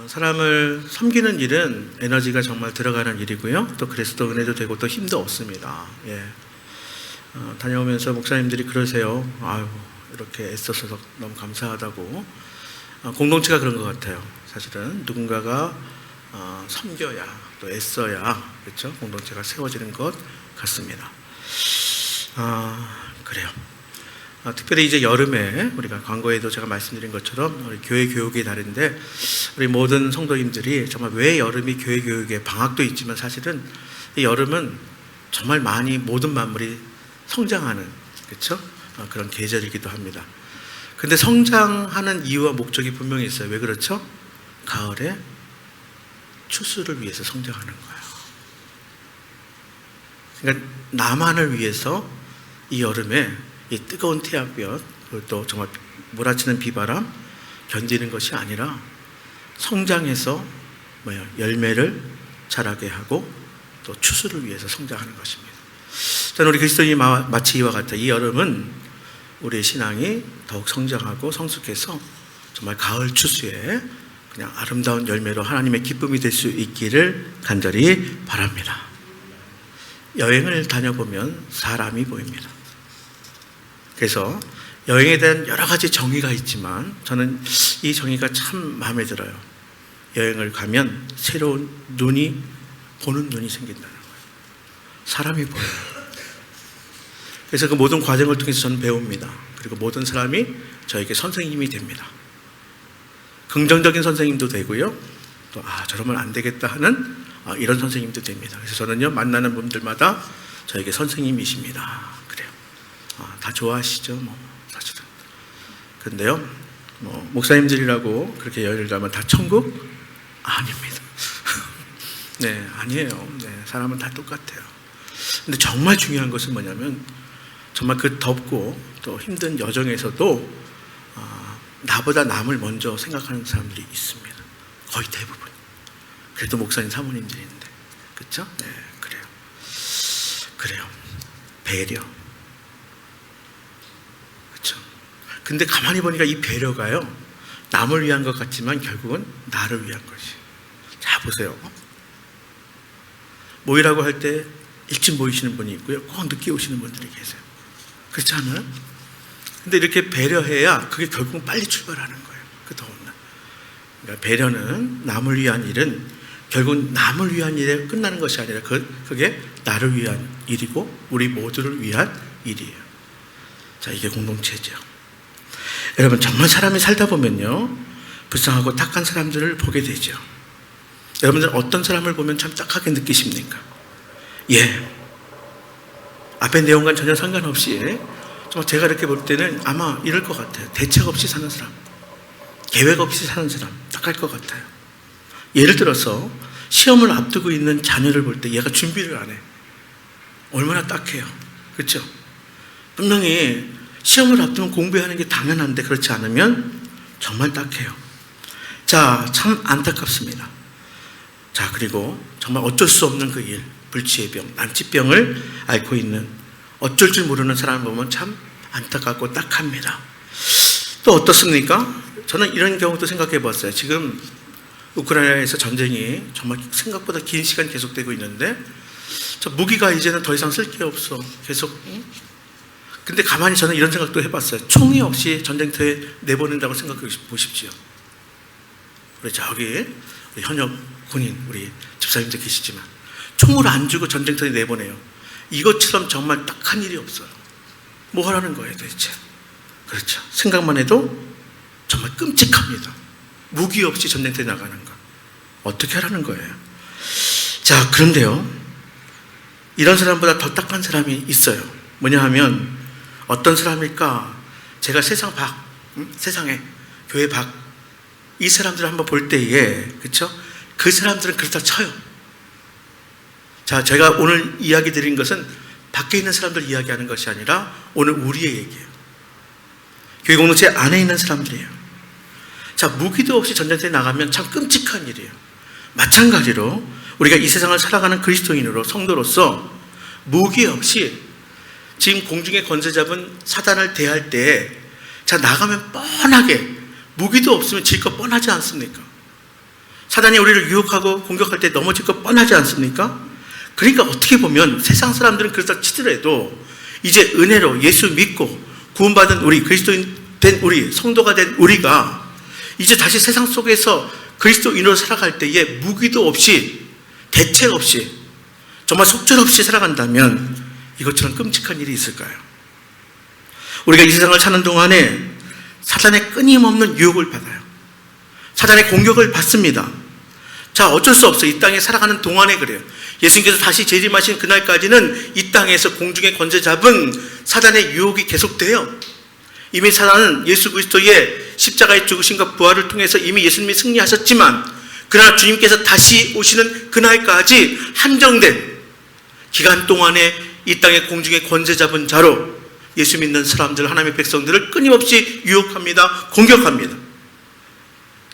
사람을 섬기는 일은 에너지가 정말 들어가는 일이고요. 또 그래서 또 은혜도 되고 또 힘도 얻습니다. 다녀오면서 목사님들이 그러세요. 아유, 이렇게 애써서 너무 감사하다고. 공동체가 그런 것 같아요. 사실은 누군가가 섬겨야 또 애써야 그렇죠? 공동체가 세워지는 것 같습니다. 그래요. 특별히 이제 여름에 우리가 광고에도 제가 말씀드린 것처럼 우리 교회 교육의 달인데 우리 모든 성도님들이 정말 왜 여름이 교회 교육에 방학도 있지만 사실은 이 여름은 정말 많이 모든 만물이 성장하는 그렇죠? 그런 계절이기도 합니다. 근데 성장하는 이유와 목적이 분명히 있어요. 왜 그렇죠? 가을에 추수를 위해서 성장하는 거예요. 그러니까 나만을 위해서 이 여름에 이 뜨거운 태양볕 또 정말 몰아치는 비바람 견디는 것이 아니라 성장해서 열매를 자라게 하고 또 추수를 위해서 성장하는 것입니다. 저는 우리 그리스도인이 마치 이와 같아. 이 여름은 우리의 신앙이 더욱 성장하고 성숙해서 정말 가을 추수에 그냥 아름다운 열매로 하나님의 기쁨이 될 수 있기를 간절히 바랍니다. 여행을 다녀보면 사람이 보입니다. 그래서 여행에 대한 여러 가지 정의가 있지만 저는 이 정의가 참 마음에 들어요. 여행을 가면 새로운 보는 눈이 생긴다는 거예요. 사람이 보여요. 그래서 그 모든 과정을 통해서 저는 배웁니다. 그리고 모든 사람이 저에게 선생님이 됩니다. 긍정적인 선생님도 되고요. 또 저러면 안 되겠다 하는 이런 선생님도 됩니다. 그래서 저는요 만나는 분들마다 저에게 선생님이십니다. 그래요. 다 좋아하시죠, 사실은. 그런데요, 목사님들이라고 그렇게 여행을 가면 다 천국? 아닙니다. 네, 아니에요. 네, 사람은 다 똑같아요. 근데 정말 중요한 것은 뭐냐면, 정말 그 덥고 또 힘든 여정에서도 나보다 남을 먼저 생각하는 사람들이 있습니다. 거의 대부분. 그래도 목사님, 사모님들인데, 그렇죠? 네, 그래요. 배려. 근데 가만히 보니까 이 배려가요 남을 위한 것 같지만 결국은 나를 위한 것이. 자, 보세요. 모이라고 할 때 일찍 모이시는 분이 있고요, 꼭 늦게 오시는 분들이 계세요. 그렇지 않아요? 근데 이렇게 배려해야 그게 결국은 빨리 출발하는 거예요. 그 더운 날. 그러니까 배려는 남을 위한 일은 결국은 남을 위한 일에 끝나는 것이 아니라 그게 나를 위한 일이고 우리 모두를 위한 일이에요. 자, 이게 공동체죠. 여러분, 정말 사람이 살다 보면요 불쌍하고 착한 사람들을 보게 되죠. 여러분들 어떤 사람을 보면 참 착하게 느끼십니까? 앞에 내용과는 전혀 상관없이 정말 제가 이렇게 볼 때는 아마 이럴 것 같아요. 대책 없이 사는 사람, 계획 없이 사는 사람 착할 것 같아요. 예를 들어서 시험을 앞두고 있는 자녀를 볼 때 얘가 준비를 안 해. 얼마나 딱해요. 그렇죠? 분명히 시험을 앞두면 공부하는 게 당연한데 그렇지 않으면 정말 딱해요. 자, 참 안타깝습니다. 자, 그리고 정말 어쩔 수 없는 그 일, 불치의 병, 난치병을 앓고 있는 어쩔 줄 모르는 사람을 보면 참 안타깝고 딱합니다. 또 어떻습니까? 저는 이런 경우도 생각해 봤어요. 지금 우크라이나에서 전쟁이 정말 생각보다 긴 시간 계속되고 있는데 저 무기가 이제는 더 이상 쓸 게 없어. 계속 근데 가만히 저는 이런 생각도 해봤어요. 총이 없이 전쟁터에 내보낸다고 생각해 보십시오. 우리 저기 우리 현역 군인 우리 집사님들 계시지만 총을 안 주고 전쟁터에 내보내요. 이것처럼 정말 딱한 일이 없어요. 뭐 하라는 거예요 도대체? 그렇죠. 생각만 해도 정말 끔찍합니다. 무기 없이 전쟁터에 나가는 거 어떻게 하라는 거예요? 자, 그런데요 이런 사람보다 더 딱한 사람이 있어요. 뭐냐 하면 어떤 사람일까? 제가 세상에 교회 밖 이 사람들을 한번 볼 때에 그렇죠? 그 사람들은 그렇다 쳐요. 자, 제가 오늘 이야기 드린 것은 밖에 있는 사람들 이야기하는 것이 아니라 오늘 우리의 얘기예요. 교회 공동체 안에 있는 사람들이에요. 자, 무기도 없이 전쟁터에 나가면 참 끔찍한 일이에요. 마찬가지로 우리가 이 세상을 살아가는 그리스도인으로 성도로서 무기 없이 지금 공중에 권세 잡은 사단을 대할 때 자, 나가면 뻔하게 무기도 없으면 질 거 뻔하지 않습니까? 사단이 우리를 유혹하고 공격할 때 넘어질 거 뻔하지 않습니까? 그러니까 어떻게 보면 세상 사람들은 그렇다 치더라도 이제 은혜로 예수 믿고 구원받은 우리, 그리스도인 된 우리, 성도가 된 우리가 이제 다시 세상 속에서 그리스도인으로 살아갈 때에 무기도 없이, 대책 없이, 정말 속절없이 살아간다면 이것처럼 끔찍한 일이 있을까요? 우리가 이 세상을 사는 동안에 사단의 끊임없는 유혹을 받아요. 사단의 공격을 받습니다. 자, 어쩔 수 없어요. 이 땅에 살아가는 동안에 그래요. 예수님께서 다시 재림하신 그날까지는 이 땅에서 공중의 권세 잡은 사단의 유혹이 계속돼요. 이미 사단은 예수 그리스도의 십자가의 죽으심과 부활을 통해서 이미 예수님이 승리하셨지만, 그러나 주님께서 다시 오시는 그날까지 한정된 기간 동안에 이 땅의 공중의 권세 잡은 자로 예수 믿는 사람들, 하나님의 백성들을 끊임없이 유혹합니다. 공격합니다.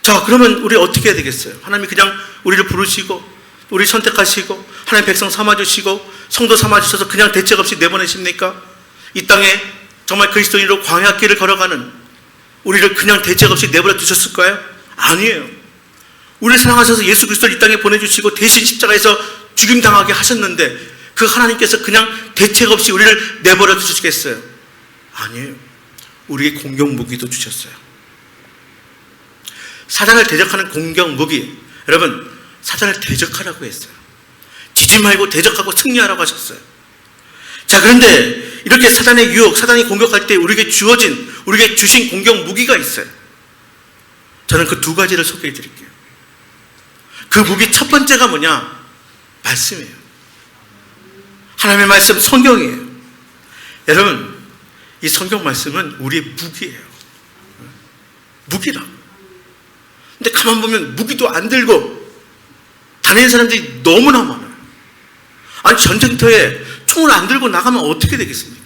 자, 그러면 우리 어떻게 해야 되겠어요? 하나님이 그냥 우리를 부르시고 우리 선택하시고 하나님의 백성 삼아주시고 성도 삼아주셔서 그냥 대책 없이 내보내십니까? 이 땅에 정말 그리스도인으로 광야길을 걸어가는 우리를 그냥 대책 없이 내버려 두셨을까요? 아니에요. 우리를 사랑하셔서 예수 그리스도를 이 땅에 보내주시고 대신 십자가에서 죽임당하게 하셨는데 그 하나님께서 그냥 대책 없이 우리를 내버려 두시겠어요? 아니에요. 우리에게 공격 무기도 주셨어요. 사단을 대적하는 공격 무기, 여러분, 사단을 대적하라고 했어요. 지지 말고 대적하고 승리하라고 하셨어요. 자, 그런데 이렇게 사단의 유혹, 사단이 공격할 때 우리에게 주어진, 우리에게 주신 공격 무기가 있어요. 저는 그 두 가지를 소개해 드릴게요. 그 무기 첫 번째가 뭐냐? 말씀이에요. 하나님의 말씀, 성경이에요. 여러분, 이 성경 말씀은 우리의 무기예요. 무기라고. 근데 가만 보면 무기도 안 들고 다니는 사람들이 너무나 많아요. 아니, 전쟁터에 총을 안 들고 나가면 어떻게 되겠습니까?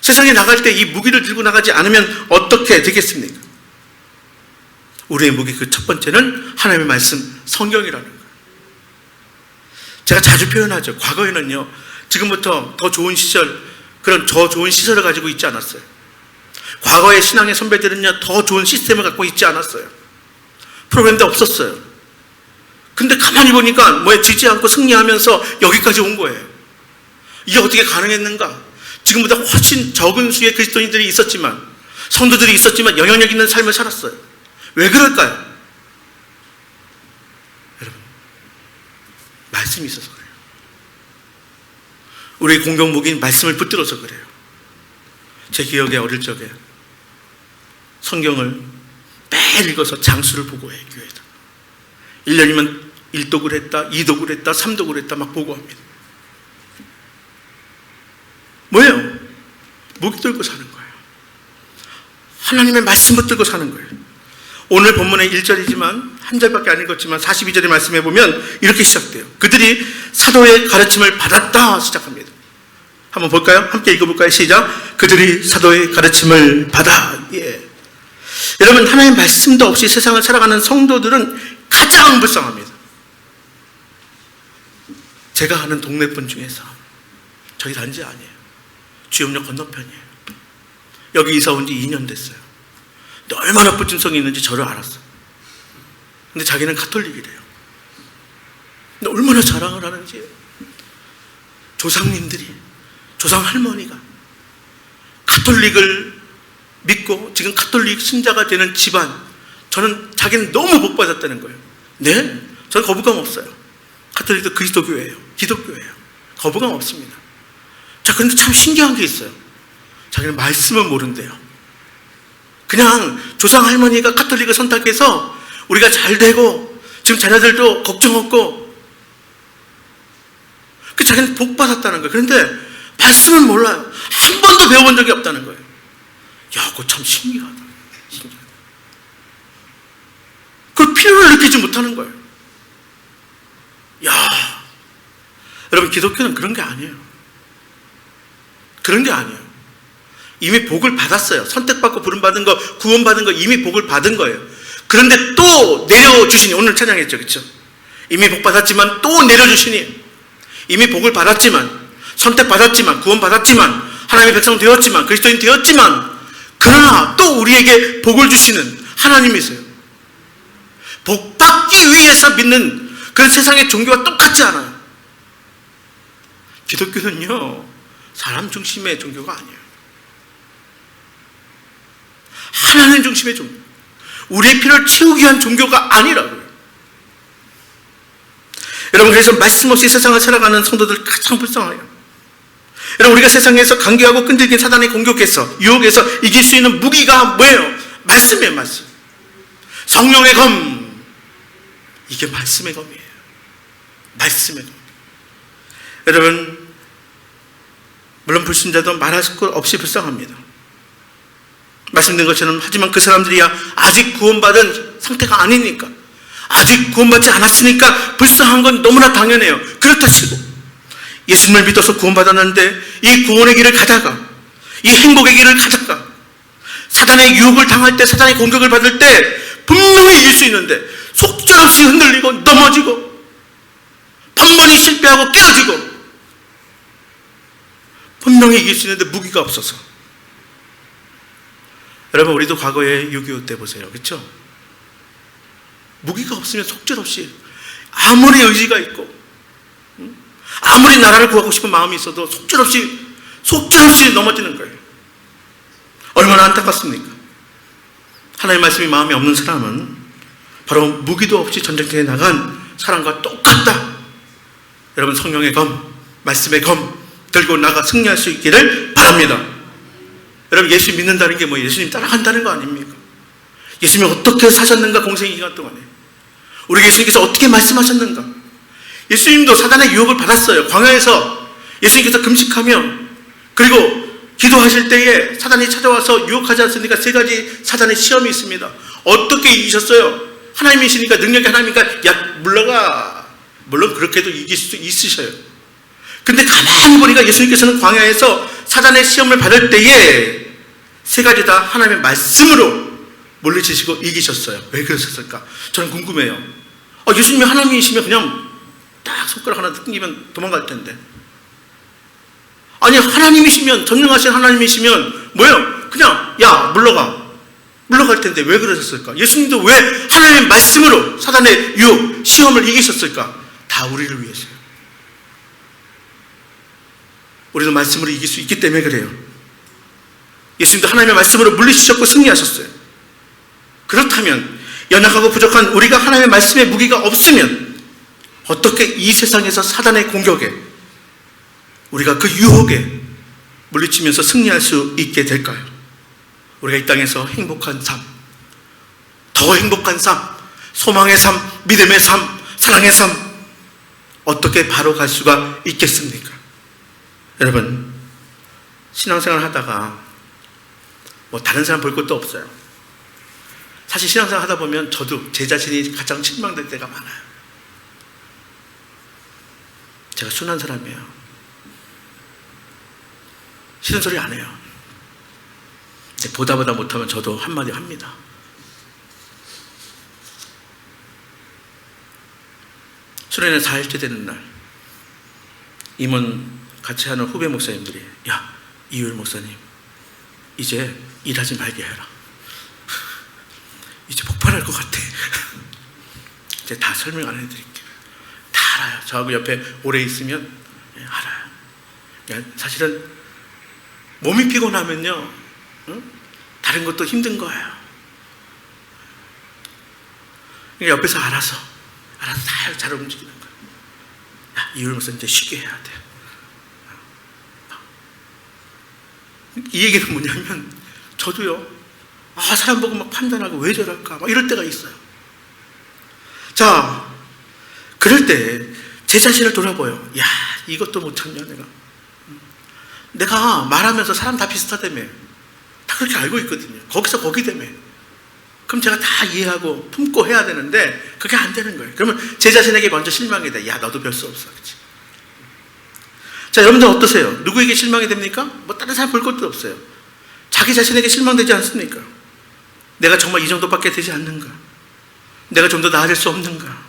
세상에 나갈 때 이 무기를 들고 나가지 않으면 어떻게 되겠습니까? 우리의 무기 그 첫 번째는 하나님의 말씀, 성경이라는 거예요. 제가 자주 표현하죠. 과거에는요, 지금부터 더 좋은 시절, 그런 더 좋은 시설을 가지고 있지 않았어요. 과거의 신앙의 선배들은요, 더 좋은 시스템을 갖고 있지 않았어요. 프로그램도 없었어요. 근데 가만히 보니까 뭐에 지지 않고 승리하면서 여기까지 온 거예요. 이게 어떻게 가능했는가? 지금보다 훨씬 적은 수의 그리스도인들이 있었지만, 성도들이 있었지만 영향력 있는 삶을 살았어요. 왜 그럴까요? 여러분, 말씀이 있어서 그래요. 우리의 공격 무기인 말씀을 붙들어서 그래요. 제 기억에 어릴 적에 성경을 매일 읽어서 장수를 보고해요, 교회에서. 1년이면 1독을 했다, 2독을 했다, 3독을 했다 막 보고합니다. 뭐예요? 무기 들고 사는 거예요. 하나님의 말씀 붙들고 사는 거예요. 오늘 본문의 1절이지만 한 절밖에 안 읽었지만 42절의 말씀에 보면 이렇게 시작돼요. 그들이 사도의 가르침을 받았다 시작합니다. 한번 볼까요? 함께 읽어볼까요? 시작. 그들이 사도의 가르침을 받아. 예. 여러분, 하나님의 말씀도 없이 세상을 살아가는 성도들은 가장 불쌍합니다. 제가 아는 동네분 중에서, 저희 단지 아니에요, 주염역 건너편이에요. 여기 이사 온 지 2년 됐어요. 근데 얼마나 부침성이 있는지 저를 알았어요. 근데 자기는 가톨릭이래요. 근데 얼마나 자랑을 하는지, 조상님들이, 조상 할머니가 가톨릭을 믿고 지금 가톨릭 신자가 되는 집안, 저는 자기는 너무 복 받았다는 거예요. 네, 저는 거부감 없어요. 가톨릭도 그리스도교회예요, 기독교회예요. 거부감 없습니다. 자, 그런데 참 신기한 게 있어요. 자기는 말씀을 모른대요. 그냥 조상 할머니가 가톨릭을 선택해서 우리가 잘 되고 지금 자녀들도 걱정 없고, 그 자기는 복 받았다는 거예요. 그런데 말씀을 몰라요. 한 번도 배워본 적이 없다는 거예요. 야, 그거 참 신기하다. 신기하다. 그 필요를 느끼지 못하는 거예요. 야, 여러분, 기독교는 그런 게 아니에요. 그런 게 아니에요. 이미 복을 받았어요. 선택받고 부름받은 거, 구원받은 거, 이미 복을 받은 거예요. 그런데 또 내려주시니, 오늘 찬양했죠, 그렇죠? 이미 복 받았지만 또 내려주시니, 이미 복을 받았지만, 선택받았지만, 구원받았지만, 하나님의 백성 되었지만, 그리스도인 되었지만, 그러나 또 우리에게 복을 주시는 하나님이세요. 복 받기 세상에서 믿는 그런 세상의 종교와 똑같지 않아요. 기독교는요, 사람 중심의 종교가 아니에요. 하나님 중심의 종교. 우리의 필요를 채우기 위한 종교가 아니라고요. 여러분, 그래서 말씀 없이 세상을 살아가는 성도들 가장 불쌍해요. 여러분, 우리가 세상에서 간교하고 끈질긴 사단의 공격에서, 유혹에서 이길 수 있는 무기가 뭐예요? 말씀이에요, 말씀. 성령의 검. 이게 말씀의 검이에요. 말씀의 검. 여러분, 물론 불신자도 말할 것 없이 불쌍합니다. 말씀드린 것처럼, 하지만 그 사람들이야 아직 구원받은 상태가 아니니까, 아직 구원받지 않았으니까 불쌍한 건 너무나 당연해요. 그렇다 치고 예수님을 믿어서 구원받았는데 이 구원의 길을 가다가, 이 행복의 길을 가다가 사단의 유혹을 당할 때, 사단의 공격을 받을 때 분명히 이길 수 있는데 속절없이 흔들리고 넘어지고 번번이 실패하고 깨어지고 분명히 이길 수 있는데 무기가 없어서. 여러분, 우리도 과거에 6.25 때 보세요. 그렇죠? 무기가 없으면 속절없이 아무리 의지가 있고 아무리 나라를 구하고 싶은 마음이 있어도 속절없이 넘어지는 거예요. 얼마나 안타깝습니까? 하나님의 말씀이 마음에 없는 사람은 바로 무기도 없이 전쟁터에 나간 사람과 똑같다. 여러분, 성령의 검, 말씀의 검 들고 나가 승리할 수 있기를 바랍니다. 여러분, 예수 믿는다는 게 뭐예요? 예수님 따라간다는 거 아닙니까? 예수님이 어떻게 사셨는가, 공생기간 동안에 우리 예수님께서 어떻게 말씀하셨는가. 예수님도 사단의 유혹을 받았어요. 광야에서 예수님께서 금식하며, 그리고 기도하실 때에 사단이 찾아와서 유혹하지 않습니까? 3가지 사단의 시험이 있습니다. 어떻게 이기셨어요? 하나님이시니까, 능력이 하나님이니까, 야 물러가. 물론 그렇게도 이길 수 있으셔요. 근데 가만히 보니까 예수님께서는 광야에서 사단의 시험을 받을 때에 3가지 다 하나님의 말씀으로 물리치시고 이기셨어요. 왜 그러셨을까? 저는 궁금해요. 예수님이 하나님이시면 그냥 딱 손가락 하나 튕기면 도망갈 텐데, 아니, 하나님이시면, 전능하신 하나님이시면 뭐예요? 그냥 야 물러갈 텐데 왜 그러셨을까? 예수님도 왜 하나님의 말씀으로 사단의 유혹, 시험을 이기셨을까? 다 우리를 위해서요. 우리도 말씀으로 이길 수 있기 때문에 그래요. 예수님도 하나님의 말씀으로 물리치셨고 승리하셨어요. 그렇다면 연약하고 부족한 우리가 하나님의 말씀의 무기가 없으면 어떻게 이 세상에서 사단의 공격에, 우리가 그 유혹에 물리치면서 승리할 수 있게 될까요? 우리가 이 땅에서 행복한 삶, 더 행복한 삶, 소망의 삶, 믿음의 삶, 사랑의 삶 어떻게 바로 갈 수가 있겠습니까? 여러분, 신앙생활 하다가 다른 사람 볼 것도 없어요. 사실 신앙생활 하다 보면 저도 제 자신이 가장 실망될 때가 많아요. 제가 순한 사람이에요. 싫은 소리 안 해요. 보다 못하면 저도 한마디 합니다. 수련회 4일째 되는 날, 임원 같이 하는 후배 목사님들이, 야, 이율 목사님, 이제 일하지 말게 해라. 이제 폭발할 것 같아. 이제 다 설명 안 해드릴게요. 다 알아요. 저하고 옆에 오래 있으면 알아요. 사실은 몸이 피곤하면요, 다른 것도 힘든 거예요. 옆에서 알아서 잘 움직이는 거예요. 야, 이율 목사님 이제 쉬게 해야 돼. 이 얘기는 뭐냐면, 저도요, 사람 보고 막 판단하고 왜 저럴까 막 이럴 때가 있어요. 자, 그럴 때 제 자신을 돌아봐요. 야, 이것도 못 참냐 내가 말하면서 사람 다 비슷하다며, 다 그렇게 알고 있거든요. 거기서 거기다며. 그럼 제가 다 이해하고 품고 해야 되는데 그게 안 되는 거예요. 그러면 제 자신에게 먼저 실망이 돼. 야, 너도 별 수 없어. 그치? 자, 여러분들 어떠세요? 누구에게 실망이 됩니까? 다른 사람 볼 것도 없어요. 자기 자신에게 실망되지 않습니까? 내가 정말 이 정도밖에 되지 않는가? 내가 좀 더 나아질 수 없는가?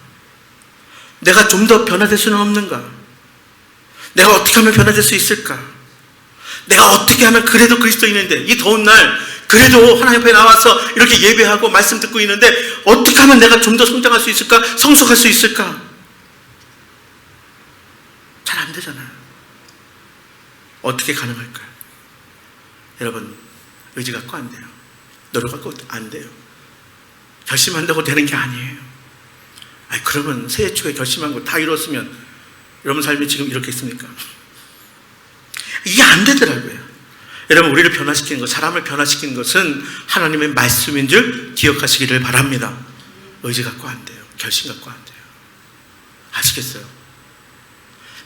내가 좀 더 변화될 수는 없는가? 내가 어떻게 하면 변화될 수 있을까? 내가 어떻게 하면 그래도 그리스도인인데, 이 더운 날 그래도 하나님 앞에 나와서 이렇게 예배하고 말씀 듣고 있는데 어떻게 하면 내가 좀 더 성장할 수 있을까? 성숙할 수 있을까? 잘 안 되잖아요. 어떻게 가능할까요? 여러분, 의지 갖고 안 돼요. 노력 갖고 안 돼요. 결심한다고 되는 게 아니에요. 그러면 새해 초에 결심한 거 다 이뤘으면 여러분 삶이 지금 이렇게 있습니까? 이게 안 되더라고요. 여러분, 우리를 변화시키는 것, 사람을 변화시키는 것은 하나님의 말씀인 줄 기억하시기를 바랍니다. 의지 갖고 안 돼요. 결심 갖고 안 돼요. 아시겠어요?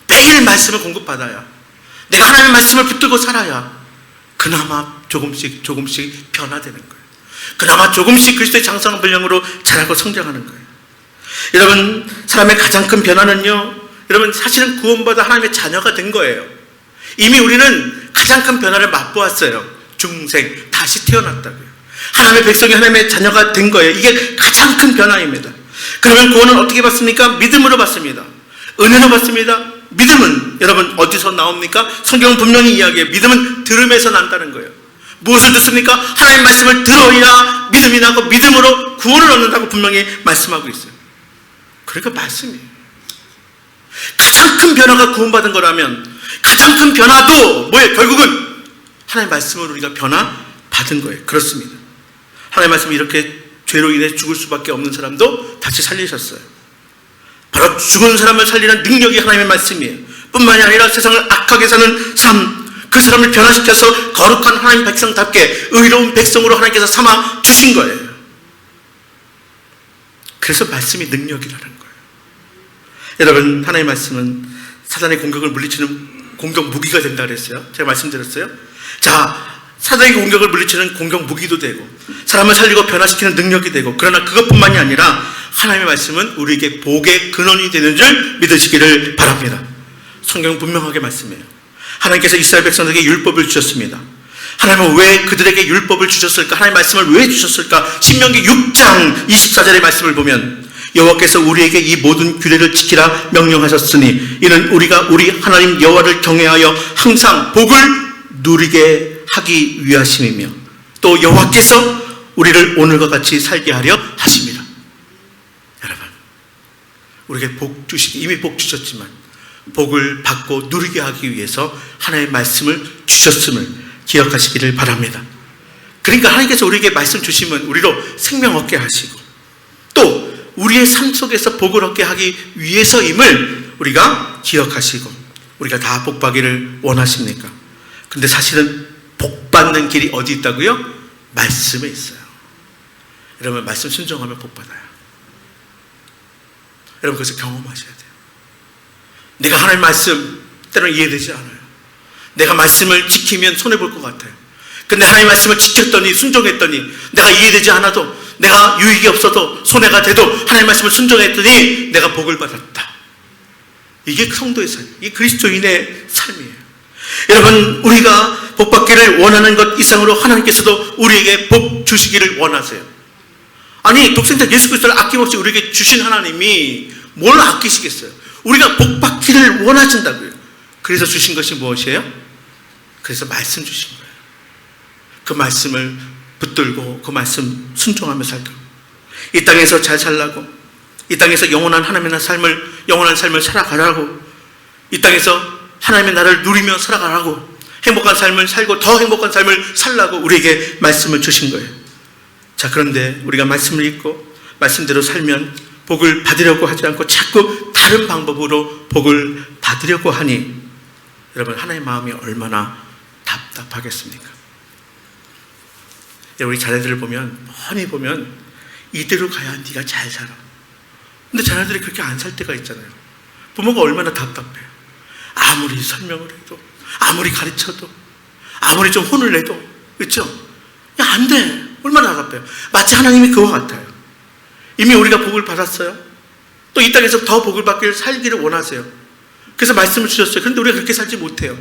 매일 말씀을 공급받아야, 내가 하나님의 말씀을 붙들고 살아야 그나마 조금씩 변화되는 거예요. 그나마 조금씩 그리스도의 장성한 분량으로 자라고 성장하는 거예요. 여러분, 사람의 가장 큰 변화는요, 여러분, 사실은 구원받아 하나님의 자녀가 된 거예요. 이미 우리는 가장 큰 변화를 맛보았어요. 중생, 다시 태어났다고요. 하나님의 백성이 하나님의 자녀가 된 거예요. 이게 가장 큰 변화입니다. 그러면 구원은 어떻게 받습니까? 믿음으로 받습니다. 은혜로 받습니다. 믿음은 여러분 어디서 나옵니까? 성경은 분명히 이야기해요. 믿음은 들음에서 난다는 거예요. 무엇을 듣습니까? 하나님의 말씀을 들어야 믿음이 나고 믿음으로 구원을 얻는다고 분명히 말씀하고 있어요. 그러니까 말씀이에요. 가장 큰 변화가 구원받은 거라면 가장 큰 변화도 뭐예요? 결국은 하나님의 말씀으로 우리가 변화받은 거예요. 그렇습니다. 하나님의 말씀이 이렇게 죄로 인해 죽을 수밖에 없는 사람도 다시 살리셨어요. 바로 죽은 사람을 살리는 능력이 하나님의 말씀이에요. 뿐만이 아니라 세상을 악하게 사는 삶, 그 사람을 변화시켜서 거룩한 하나님 백성답게 의로운 백성으로 하나님께서 삼아 주신 거예요. 그래서 말씀이 능력이라는 거예요. 여러분, 하나님의 말씀은 사단의 공격을 물리치는 공격 무기가 된다 그랬어요. 제가 말씀드렸어요. 자, 사단의 공격을 물리치는 공격 무기도 되고 사람을 살리고 변화시키는 능력이 되고, 그러나 그것뿐만이 아니라 하나님의 말씀은 우리에게 복의 근원이 되는 줄 믿으시기를 바랍니다. 성경은 분명하게 말씀해요. 하나님께서 이스라엘 백성들에게 율법을 주셨습니다. 하나님은 왜 그들에게 율법을 주셨을까? 하나님의 말씀을 왜 주셨을까? 신명기 6장 24절의 말씀을 보면 여호와께서 우리에게 이 모든 규례를 지키라 명령하셨으니 이는 우리가 우리 하나님 여호와를 경외하여 항상 복을 누리게 하기 위하심이며 또 여호와께서 우리를 오늘과 같이 살게 하려 하십니다. 여러분, 우리에게 복 주시기, 이미 복 주셨지만 복을 받고 누리게 하기 위해서 하나님의 말씀을 주셨음을 기억하시기를 바랍니다. 그러니까 하나님께서 우리에게 말씀 주시면 우리로 생명 얻게 하시고 또 우리의 삶 속에서 복을 얻게 하기 위해서임을 우리가 기억하시고, 우리가 다 복 받기를 원하십니까? 근데 사실은 복 받는 길이 어디 있다고요? 말씀에 있어요. 여러분, 말씀 순종하면 복 받아요. 여러분, 그것을 경험하셔야 돼요. 내가 하나님 말씀 때로는 이해되지 않아요. 내가 말씀을 지키면 손해볼 것 같아요. 근데 하나님 말씀을 지켰더니, 순종했더니 내가 이해되지 않아도, 내가 유익이 없어도, 손해가 돼도 하나님 말씀을 순종했더니 내가 복을 받았다. 이게 성도의 삶, 이게 그리스도인의 삶이에요. 여러분, 우리가 복 받기를 원하는 것 이상으로 하나님께서도 우리에게 복 주시기를 원하세요. 아니, 독생자 예수 그리스도를 아낌없이 우리에게 주신 하나님이 뭘 아끼시겠어요? 우리가 복 받기를 원하신다고요. 그래서 주신 것이 무엇이에요? 그래서 말씀 주신 거예요. 그 말씀을 붙들고 그 말씀 순종하며 살고, 이 땅에서 잘 살라고, 이 땅에서 영원한 하나님의 영원한 삶을 살아가라고, 이 땅에서 하나님의 나라를 누리며 살아가라고, 행복한 삶을 살고 더 행복한 삶을 살라고 우리에게 말씀을 주신 거예요. 자, 그런데 우리가 말씀을 읽고 말씀대로 살면 복을 받으려고 하지 않고 자꾸 다른 방법으로 복을 받으려고 하니 여러분, 하나님의 마음이 얼마나 답답하겠습니까? 우리 자녀들을 보면, 뻔히 보면 이대로 가야 네가 잘 살아. 근데 자녀들이 그렇게 안 살 때가 있잖아요. 부모가 얼마나 답답해요. 아무리 설명을 해도, 아무리 가르쳐도, 아무리 좀 혼을 내도, 그렇죠? 야, 안 돼. 얼마나 답답해요. 마치 하나님이 그와 같아요. 이미 우리가 복을 받았어요. 또 이 땅에서 더 복을 받기를 살기를 원하세요. 그래서 말씀을 주셨어요. 그런데 우리가 그렇게 살지 못해요.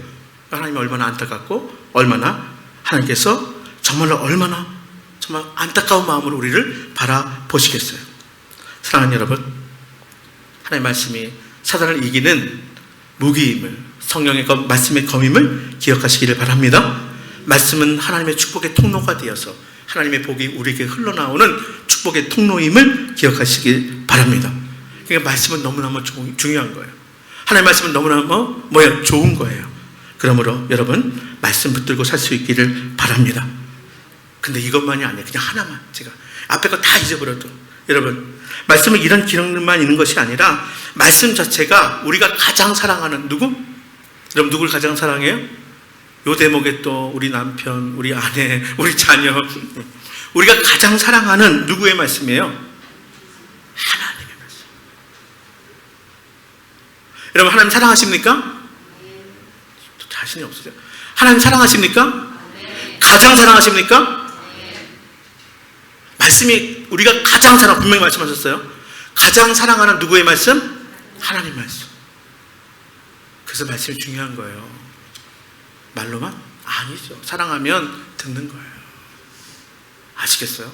하나님이 얼마나 안타깝고, 얼마나 하나님께서 정말 안타까운 마음으로 우리를 바라보시겠어요. 사랑하는 여러분, 하나님의 말씀이 사단을 이기는 무기임을, 성령의 말씀의 검임을 기억하시기를 바랍니다. 말씀은 하나님의 축복의 통로가 되어서 하나님의 복이 우리에게 흘러나오는 축복의 통로임을 기억하시길 바랍니다. 그러니까 말씀은 너무너무 중요한 거예요. 하나님의 말씀은 너무너무 좋은 거예요. 그러므로 여러분 말씀 붙들고 살 수 있기를 바랍니다. 근데 이것만이 아니에요. 그냥 하나만 제가 앞에 거 다 잊어버려도 여러분 말씀은 이런 기능만 있는 것이 아니라 말씀 자체가 우리가 가장 사랑하는 누구? 여러분 누굴 가장 사랑해요? 요 대목에 또 우리 남편, 우리 아내, 우리 자녀 우리가 가장 사랑하는 누구의 말씀이에요? 하나님의 말씀. 여러분 하나님 사랑하십니까? 자신이 없으세요? 하나님 사랑하십니까? 가장 사랑하십니까? 말씀이 우리가 가장 분명히 말씀하셨어요. 가장 사랑하는 누구의 말씀? 하나님 말씀. 그래서 말씀이 중요한 거예요. 말로만? 아니죠. 사랑하면 듣는 거예요. 아시겠어요?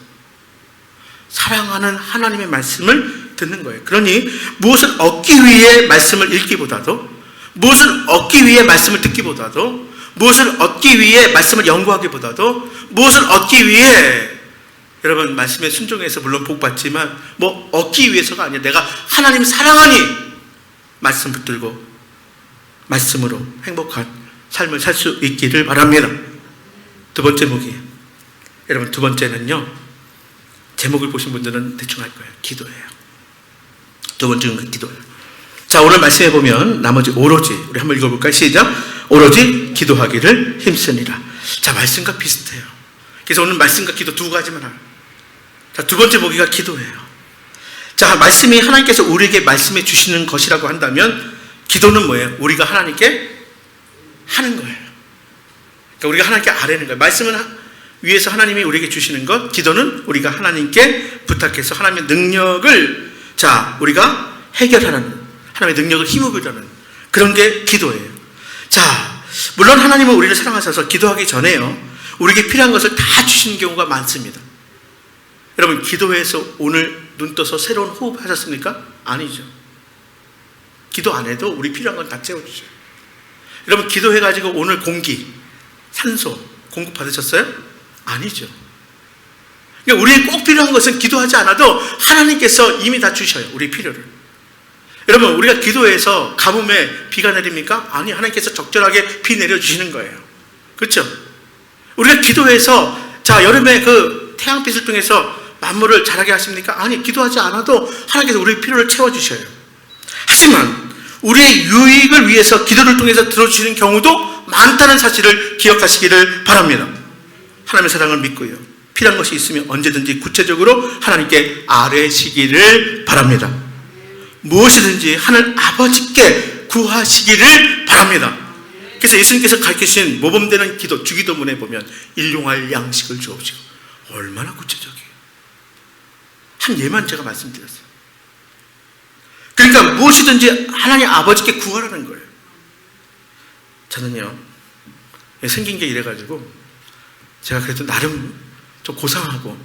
사랑하는 하나님의 말씀을 듣는 거예요. 그러니 무엇을 얻기 위해 말씀을 읽기보다도, 무엇을 얻기 위해 말씀을 듣기보다도, 무엇을 얻기 위해 말씀을 연구하기보다도, 무엇을 얻기 위해 여러분 말씀에 순종해서 물론 복받지만 얻기 위해서가 아니라 내가 하나님 사랑하니 말씀 붙들고 말씀으로 행복한 삶을 살 수 있기를 바랍니다. 두 번째 목이에요. 여러분 두 번째는요, 제목을 보신 분들은 대충 알 거예요. 기도예요. 두 번째는 기도예요. 자, 오늘 말씀해 보면 나머지 오로지 우리 한번 읽어볼까요? 시작. 오로지 기도하기를 힘쓰니라. 자, 말씀과 비슷해요. 그래서 오늘 말씀과 기도 두 가지만 하요. 자, 두 번째 보기가 기도예요. 자, 말씀이 하나님께서 우리에게 말씀해 주시는 것이라고 한다면 기도는 뭐예요? 우리가 하나님께 하는 거예요. 그러니까 우리가 하나님께 아뢰는 거예요. 말씀은 위에서 하나님이 우리에게 주시는 것, 기도는 우리가 하나님께 부탁해서 하나님의 능력을 우리가 해결하는, 하나님의 능력을 힘입으려는 그런 게 기도예요. 자, 물론 하나님은 우리를 사랑하셔서 기도하기 전에요, 우리에게 필요한 것을 다 주시는 경우가 많습니다. 여러분 기도회에서 오늘 눈 떠서 새로운 호흡 하셨습니까? 아니죠. 기도 안 해도 우리 필요한 건 다 채워주셔요. 여러분 기도해가지고 오늘 공기, 산소 공급 받으셨어요? 아니죠. 그러니까 우리의 꼭 필요한 것은 기도하지 않아도 하나님께서 이미 다 주셔요. 우리 필요를. 여러분 우리가 기도해서 가뭄에 비가 내립니까? 아니, 하나님께서 적절하게 비 내려주시는 거예요. 그렇죠? 우리가 기도해서 여름에 그 태양빛을 통해서 만물을 자라게 하십니까? 아니, 기도하지 않아도 하나님께서 우리의 필요를 채워주셔요. 하지만 우리의 유익을 위해서 기도를 통해서 들어주시는 경우도 많다는 사실을 기억하시기를 바랍니다. 하나님의 사랑을 믿고요, 필요한 것이 있으면 언제든지 구체적으로 하나님께 아뢰시기를 바랍니다. 무엇이든지 하늘 아버지께 구하시기를 바랍니다. 그래서 예수님께서 가르치신 모범되는 기도, 주기도문에 보면 일용할 양식을 주옵시고, 얼마나 구체적이에요. 한 예만 제가 말씀드렸어요. 그러니까 무엇이든지 하나님 아버지께 구하라는 거예요. 저는요, 생긴 게 이래가지고 제가 그래도 나름 좀 고상하고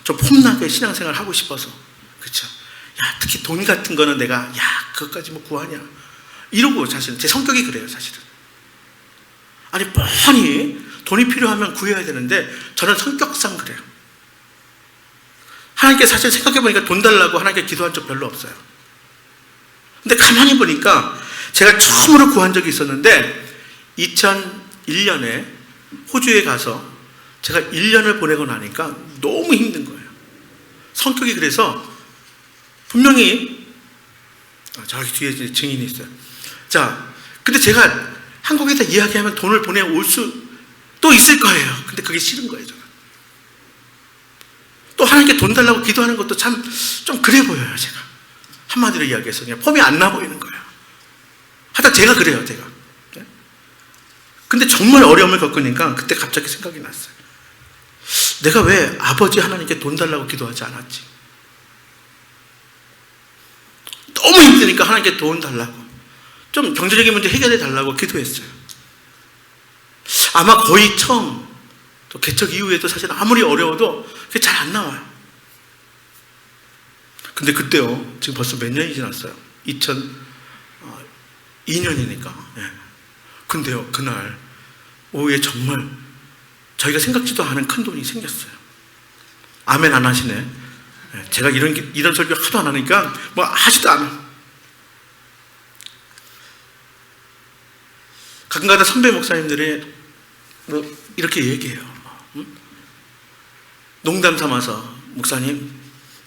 좀 폼나게 신앙생활을 하고 싶어서, 그렇죠? 야, 특히 돈 같은 거는 내가 그것까지 구하냐 이러고, 사실은 제 성격이 그래요. 사실은 아니, 뻔히 돈이 필요하면 구해야 되는데 저는 성격상 그래요. 하나님께 사실 생각해보니까 돈 달라고 하나님께 기도한 적 별로 없어요. 근데 가만히 보니까 제가 처음으로 구한 적이 있었는데 2001년에 호주에 가서 제가 1년을 보내고 나니까 너무 힘든 거예요. 성격이. 그래서 분명히 저기 뒤에 증인이 있어요. 자, 근데 제가 한국에다 이야기하면 돈을 보내올 수 또 있을 거예요. 근데 그게 싫은 거예요. 저는 또 하나님께 돈 달라고 기도하는 것도 참 좀 그래 보여요. 제가 한마디로 이야기해서 그냥 폼이 안 나 보이는 거예요. 하여튼 제가 그래요. 제가. 근데 정말 어려움을 겪으니까 그때 갑자기 생각이 났어요. 내가 왜 아버지 하나님께 돈 달라고 기도하지 않았지? 너무 힘드니까 하나님께 돈 달라고, 좀 경제적인 문제 해결해 달라고 기도했어요. 아마 거의 처음, 또 개척 이후에도 사실 아무리 어려워도 그게 잘 안 나와요. 근데 그때요, 지금 벌써 몇 년이 지났어요. 2002년이니까. 근데요, 그날 오후에 정말 저희가 생각지도 않은 큰 돈이 생겼어요. 아멘 안 하시네. 제가 이런 설교 하도 안 하니까 뭐 하지도 않아. 가끔가다 선배 목사님들이 뭐 이렇게 얘기해요. 농담 삼아서 목사님,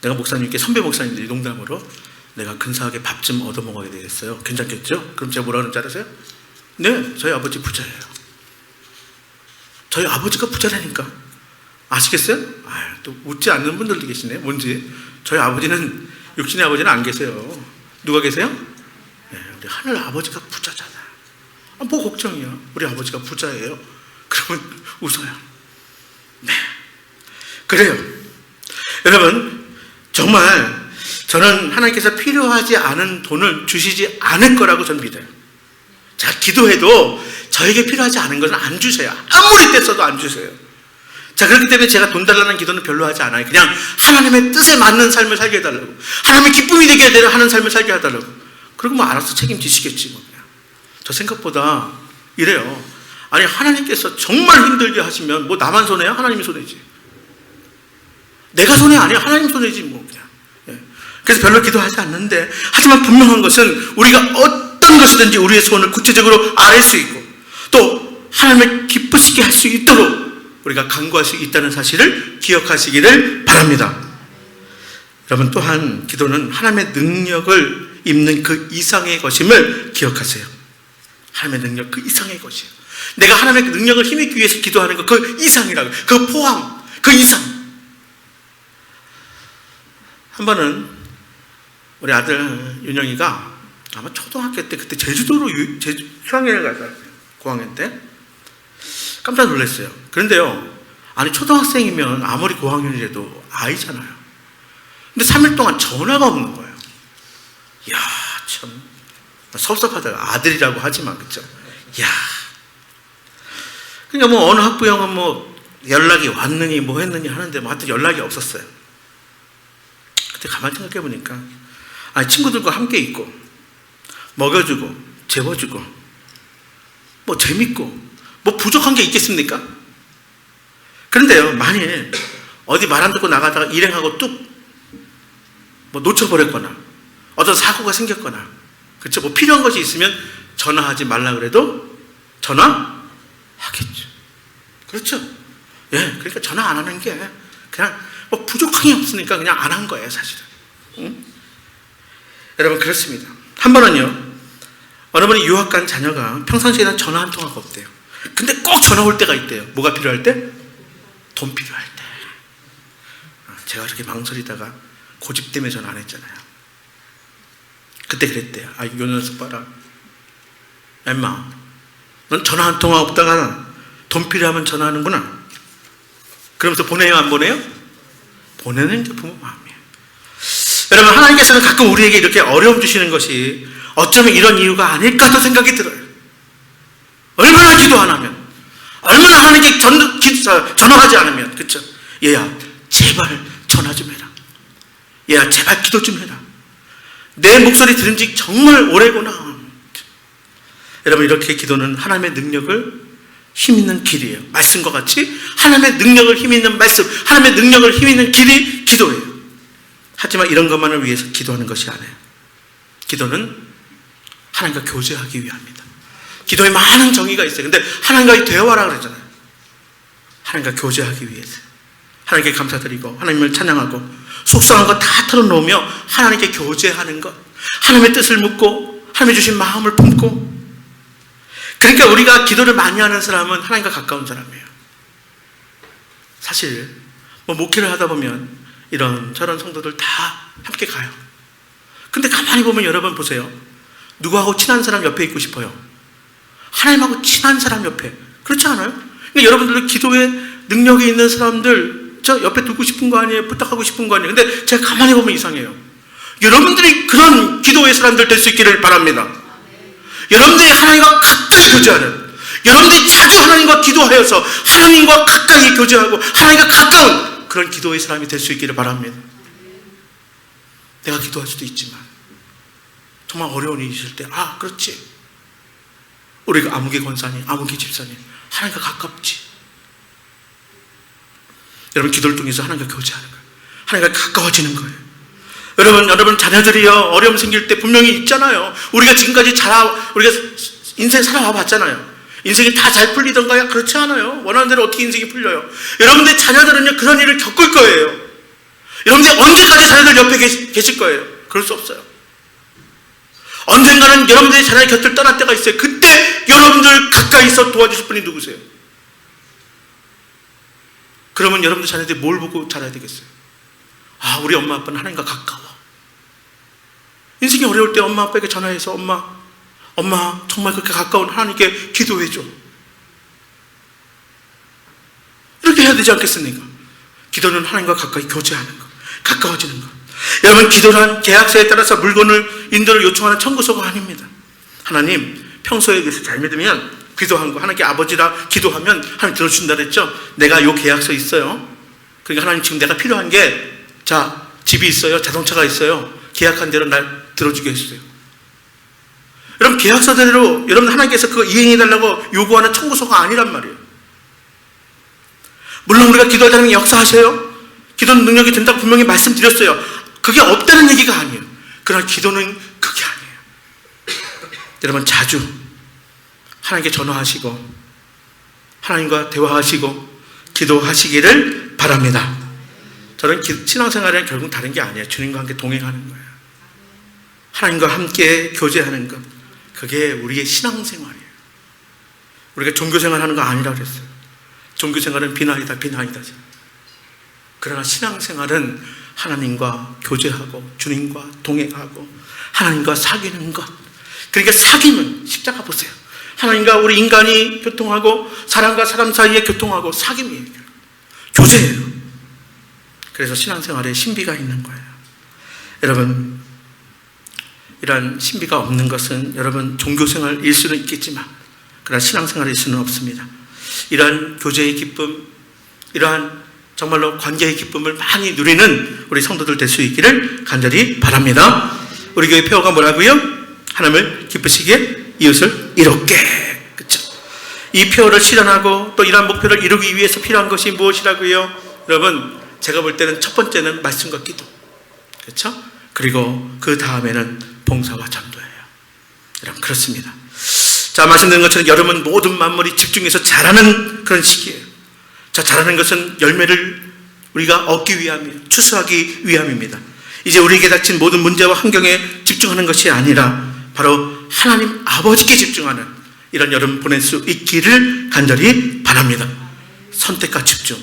내가 목사님께 선배 목사님들이 농담으로 내가 근사하게 밥 좀 얻어 먹어야 되겠어요. 괜찮겠죠? 그럼 제가 뭐라 그러는지 알아세요? 네, 저희 아버지 부자예요. 저희 아버지가 부자라니까. 아시겠어요? 또 웃지 않는 분들도 계시네. 뭔지. 저희 아버지는, 육신의 아버지는 안 계세요. 누가 계세요? 네, 우리 하늘 아버지가 부자잖아. 뭐 걱정이야. 우리 아버지가 부자예요. 그러면 웃어요. 네. 그래요. 여러분, 정말 저는 하나님께서 필요하지 않은 돈을 주시지 않을 거라고 저는 믿어요. 자, 기도해도 저에게 필요하지 않은 것은 안 주세요. 아무리 떼써도 안 주세요. 자, 그렇기 때문에 제가 돈 달라는 기도는 별로 하지 않아요. 그냥 하나님의 뜻에 맞는 삶을 살게 해달라고. 하나님의 기쁨이 되게 하는 삶을 살게 해달라고. 그리고 뭐 알아서 책임지시겠지 뭐. 그냥. 저 생각보다 이래요. 아니, 하나님께서 정말 힘들게 하시면 뭐 나만 손해야? 하나님이 손해지. 내가 손해 아니야. 하나님 손해지 뭐 그냥. 예. 그래서 별로 기도하지 않는데, 하지만 분명한 것은 우리가 어떤 것이든지 우리의 소원을 구체적으로 아뢰 수 있고 또 하나님을 기쁘시게 할 수 있도록 우리가 간구할 수 있다는 사실을 기억하시기를 바랍니다. 여러분, 또한 기도는 하나님의 능력을 입는 그 이상의 것임을 기억하세요. 하나님의 능력 그 이상의 것이에요. 내가 하나님의 능력을 힘입기 위해서 기도하는 것 그 이상이라고. 그 포함, 그 이상. 한 번은 우리 아들 윤영이가 아마 초등학교 때 그때 제주도로 휴학여행을 갔어요. 고학년 때. 깜짝 놀랐어요. 그런데요, 아니 초등학생이면 아무리 고학년이라도 아이잖아요. 근데 3일 동안 전화가 없는 거예요. 이야, 참 섭섭하다가 아들이라고 하지만 그쵸? 이야. 그러니까 뭐 어느 학부형은 뭐 연락이 왔느니 뭐 했느니 하는데 뭐 하여튼 연락이 없었어요. 그때 가만히 생각해 보니까 아니 친구들과 함께 있고 먹여주고 재워주고 뭐 재밌고 뭐 부족한 게 있겠습니까? 그런데요, 만일 어디 말 안 듣고 나가다가 일행하고 뚝 뭐 놓쳐버렸거나 어떤 사고가 생겼거나 그렇죠? 뭐 필요한 것이 있으면 전화하지 말라 그래도 전화하겠죠. 그렇죠? 예, 그러니까 전화 안 하는 게 그냥 뭐 부족한 게 없으니까 그냥 안 한 거예요, 사실은. 응? 여러분, 그렇습니다. 한 번은요, 어느 분이 유학 간 자녀가 평상시에는 전화 한 통화가 없대요. 근데 꼭 전화 올 때가 있대요. 뭐가 필요할 때? 돈 필요할 때. 제가 이렇게 망설이다가 고집 때문에 전화 안 했잖아요. 그때 그랬대요. 아, 요 녀석 봐라. 엠마, 넌 전화 한 통화 없다가 돈 필요하면 전화하는구나. 그러면서 보내요, 안 보내요? 보내는 게 부모 마음이에요. 여러분, 하나님께서는 가끔 우리에게 이렇게 어려움 주시는 것이 어쩌면 이런 이유가 아닐까도 생각이 들어요. 얼마나 기도 안 하면, 얼마나 하나님께 전화하지 않으면, 그쵸? 얘야, 제발 전화 좀 해라. 얘야, 제발 기도 좀 해라. 내 목소리 들은 지 정말 오래구나. 여러분, 이렇게 기도는 하나님의 능력을 힘있는 길이에요. 말씀과 같이 하나님의 능력을 힘있는 말씀, 하나님의 능력을 힘있는 길이 기도예요. 하지만 이런 것만을 위해서 기도하는 것이 아니에요. 기도는 하나님과 교제하기 위함입니다. 기도에 많은 정의가 있어요. 근데 하나님과의 대화라 그러잖아요. 하나님과 교제하기 위해서. 하나님께 감사드리고 하나님을 찬양하고 속상한 거 다 털어놓으며 하나님께 교제하는 것, 하나님의 뜻을 묻고 하나님의 주신 마음을 품고. 그러니까 우리가 기도를 많이 하는 사람은 하나님과 가까운 사람이에요. 사실 뭐 목회를 하다 보면 이런 저런 성도들 다 함께 가요. 근데 가만히 보면 여러분 보세요. 누구하고 친한 사람 옆에 있고 싶어요? 하나님하고 친한 사람 옆에. 그렇지 않아요? 그러니까 여러분들도 기도에 능력이 있는 사람들 저 옆에 두고 싶은 거 아니에요? 부탁하고 싶은 거 아니에요? 근데 제가 가만히 보면 이상해요. 여러분들이 그런 기도의 사람들 될 수 있기를 바랍니다. 여러분들이 하나님과 가까이 교제하는, 여러분들이 자주 하나님과 기도하여서 하나님과 가까이 교제하고 하나님과 가까운 그런 기도의 사람이 될 수 있기를 바랍니다. 내가 기도할 수도 있지만 정말 어려운 일이 있을 때, 아, 그렇지, 우리가 아무개 권사님, 아무개 집사님, 하나님과 가깝지. 여러분 기도를 통해서 하나님과 교제하는 거예요. 하나님과 가까워지는 거예요. 여러분 자녀들이요 어려움 생길 때 분명히 있잖아요. 우리가 지금까지 우리가 인생 살아와 봤잖아요. 인생이 다 잘 풀리던가요? 그렇지 않아요. 원하는 대로 어떻게 인생이 풀려요? 여러분들 자녀들은요 그런 일을 겪을 거예요. 여러분들 언제까지 자녀들 옆에 계실 거예요? 그럴 수 없어요. 언젠가는 여러분들의 자녀의 곁을 떠날 때가 있어요. 그때 여러분들 가까이서 도와주실 분이 누구세요? 그러면 여러분들 자녀들이 뭘 보고 자라야 되겠어요? 아, 우리 엄마 아빠는 하나님과 가까워. 인생이 어려울 때 엄마 아빠에게 전화해서 엄마 정말 그렇게 가까운 하나님께 기도해줘. 이렇게 해야 되지 않겠습니까? 기도는 하나님과 가까이 교제하는 것, 가까워지는 것. 여러분 기도란 계약서에 따라서 물건을 인도를 요청하는 청구서가 아닙니다. 하나님 평소에 대해서 잘 믿으면 기도한 거 하나님께 아버지라 기도하면 하나님 들어주신다 그랬죠. 내가 요 계약서 있어요. 그러니까 하나님 지금 내가 필요한 게 집이 있어요. 자동차가 있어요. 계약한 대로 날 들어주게 해주세요. 여러분 계약서대로 여러분 하나님께서 그거 이행해달라고 요구하는 청구서가 아니란 말이에요. 물론 우리가 기도할 때 역사하셔요. 기도는 능력이 된다고 분명히 말씀드렸어요. 그게 없다는 얘기가 아니에요. 그러나 기도는 그게 아니에요. 여러분 자주 하나님께 전화하시고 하나님과 대화하시고 기도하시기를 바랍니다. 저는 신앙생활은 결국 다른 게 아니에요. 주님과 함께 동행하는 거예요. 하나님과 함께 교제하는 것, 그게 우리의 신앙생활이에요. 우리가 종교생활 하는 거 아니라 그랬어요. 종교생활은 비나이다. 그러나 신앙생활은 하나님과 교제하고 주님과 동행하고 하나님과 사귀는 것. 그러니까 사귐은 십자가 보세요. 하나님과 우리 인간이 교통하고 사람과 사람 사이에 교통하고 사귐이에요. 교제예요. 그래서 신앙생활에 신비가 있는 거예요. 여러분 이러한 신비가 없는 것은 여러분 종교생활일 수는 있겠지만 그러나 신앙생활일 수는 없습니다. 이러한 교제의 기쁨, 이러한 정말로 관계의 기쁨을 많이 누리는 우리 성도들 될 수 있기를 간절히 바랍니다. 우리 교회 표어가 뭐라고요? 하나님을 기쁘시게 이웃을 이롭게. 그렇죠? 이 표어를 실현하고 또 이러한 목표를 이루기 위해서 필요한 것이 무엇이라고요? 여러분 제가 볼 때는 첫 번째는 말씀과 기도. 그렇죠? 그리고 그 다음에는 봉사와 전도예요. 여러분 그렇습니다. 자, 말씀드린 것처럼 여러분 모든 만물이 집중해서 자라는 그런 시기예요. 자, 자라는 것은 열매를 우리가 얻기 위함이에요. 추수하기 위함입니다. 이제 우리에게 닥친 모든 문제와 환경에 집중하는 것이 아니라 바로 하나님 아버지께 집중하는 이런 여름 보낼 수 있기를 간절히 바랍니다. 선택과 집중.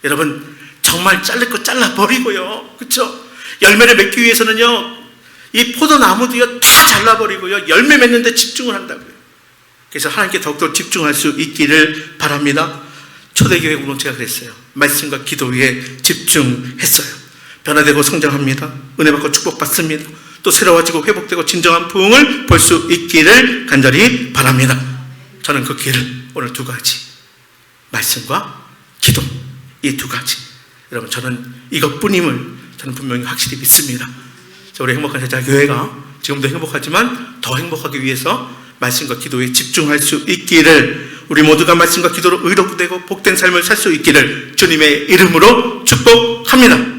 여러분 정말 자를 거 잘라버리고요. 그렇죠? 열매를 맺기 위해서는요 이 포도나무도요 다 잘라버리고요 열매 맺는데 집중을 한다고요. 그래서 하나님께 더욱더 집중할 수 있기를 바랍니다. 초대교회 공동체가 그랬어요. 말씀과 기도 위에 집중했어요. 변화되고 성장합니다. 은혜 받고 축복받습니다. 또 새로워지고 회복되고 진정한 부흥을 볼 수 있기를 간절히 바랍니다. 저는 그 길을 오늘 두 가지, 말씀과 기도, 이 두 가지, 여러분 저는 이것뿐임을 저는 분명히 확실히 믿습니다. 우리 행복한 제자교회가 지금도 행복하지만 더 행복하기 위해서 말씀과 기도에 집중할 수 있기를, 우리 모두가 말씀과 기도로 의롭되고 복된 삶을 살 수 있기를 주님의 이름으로 축복합니다.